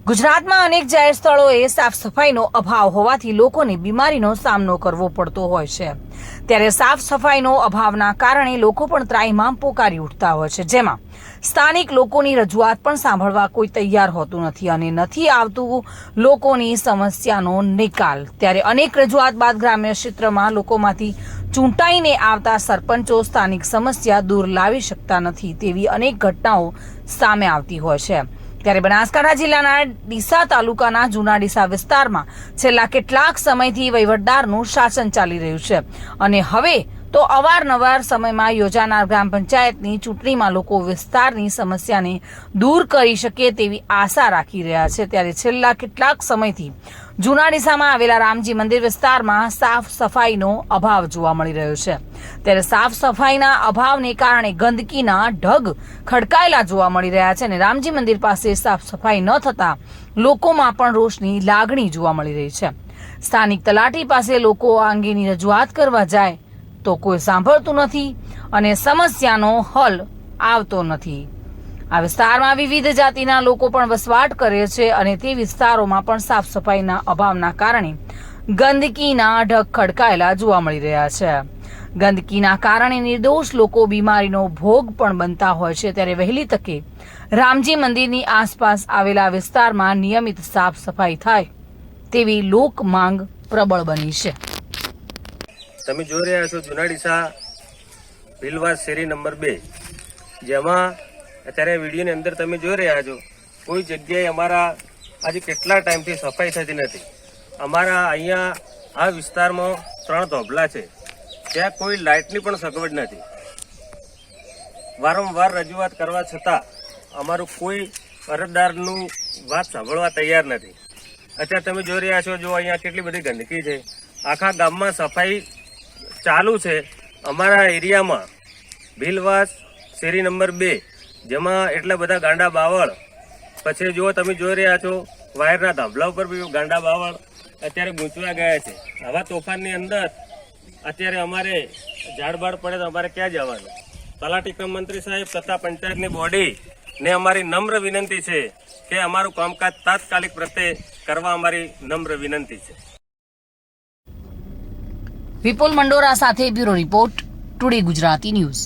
ગુજરાતમાં અનેક જાહેર સ્થળોએ સાફ સફાઈનો અભાવ હોવાથી લોકોને બીમારીનો સામનો કરવો પડતો હોય છે। ત્યારે સાફ સફાઈનો અભાવના કારણે લોકો પણ ત્રાહિમામ પોકારી ઉઠતા હોય છે, જેમાં સ્થાનિક લોકોની રજૂઆત પણ સાંભળવા કોઈ તૈયાર હોતું નથી અને નથી આવતું લોકોની સમસ્યાનો નિકાલ। ત્યારે અનેક રજૂઆત બાદ ગ્રામ્ય ક્ષેત્રમાં લોકોમાંથી ચૂંટાઈને આવતા સરપંચો સ્થાનિક સમસ્યા દૂર લાવી શકતા નથી તેવી અનેક ઘટનાઓ સામે આવતી હોય છે। ત્યારે બનાસકાંઠા જિલ્લાના ડીસા તાલુકાના જૂના ડીસા વિસ્તારમાં છેલ્લા કેટલાક સમયથી વહીવટદારનું શાસન ચાલી રહ્યું છે અને હવે તો અવારનવાર સમયમાં યોજાનાર ગ્રામ પંચાયતની ચૂંટણીમાં લોકો વિસ્તારની સમસ્યાને દૂર કરી શકે તેવી આશા રાખી રહ્યા છે। ત્યારે છેલ્લા કેટલાક સમયથી જૂના ડીસામાં આવેલા રામજી મંદિર વિસ્તારમાં સાફ સફાઈનો અભાવ જોવા મળી રહ્યો છે। ત્યારે સાફ સફાઈના અભાવને કારણે ગંદકીના ઢગ ખડકાયેલા જોવા મળી રહ્યા છે અને રામજી મંદિર પાસે સાફ સફાઈ ન થતા લોકોમાં પણ રોષની લાગણી જોવા મળી રહી છે। સ્થાનિક તલાટી પાસે લોકો આ અંગેની રજૂઆત કરવા જાય તો કોઈ સાંભળતું નથી અને સમસ્યાનો હલ આવતો નથી। આ વિસ્તારમાં વિવિધ જાતિના લોકો પણ વસવાટ કરે છે અને તે વિસ્તારોમાં પણ સાફ સફાઈના અભાવના કારણે ગંદકીના ઢગ ખડકાયેલા જોવા મળી રહ્યા છે। ગંદકીના કારણે નિર્દોષ લોકો બીમારીનો ભોગ પણ બનતા હોય છે। ત્યારે વહેલી તકે રામજી મંદિરની આસપાસ આવેલા વિસ્તારમાં નિયમિત સાફ સફાઈ થાય તેવી લોક માંગ પ્રબળ બની છે। તમે જોઈ રહ્યા છો જૂના ડીસા ભીલવાસ શેરી નંબર 2, જેમાં અત્યારે વિડીયોની અંદર તમે જોઈ રહ્યા છો કોઈ જગ્યાએ અમારા આજે કેટલા ટાઈમથી સફાઈ થતી નથી। અમારા અહીંયા આ વિસ્તારમાં 3 ધોબલા છે, ત્યાં કોઈ લાઇટની પણ સગવડ નથી। વારંવાર રજૂઆત કરવા છતાં અમારું કોઈ અરજદારનું વાત સાંભળવા તૈયાર નથી। અત્યારે તમે જોઈ રહ્યા છો જો અહીંયા કેટલી બધી ગંદકી છે, આખા ગામમાં સફાઈ ચાલુ છે। અમારા એરિયામાં ભીલવાસ શેરી નંબર 2, જેમાં એટલા બધા ગાંડા બાવળ, પછી જો તમે જોઈ રહ્યા છો વાયરના ધાંભલા ઉપર બી ગાંડા બાવળ અત્યારે ગૂંચવા ગયા છે। આવા તોફાનની અંદર અત્યારે અમારે ઝાડબાડ પડે તો અમારે ક્યાં જવાનું? તલાટી કમ મંત્રી સાહેબ તથા પંચાયતની બોડી ને અમારી નમ્ર વિનંતી છે કે અમારું કામકાજ તાત્કાલિક પ્રત્યે કરવા અમારી નમ્ર વિનંતી છે। વિપુલ મંડોરા સાથે bureau report, today Gujarati news.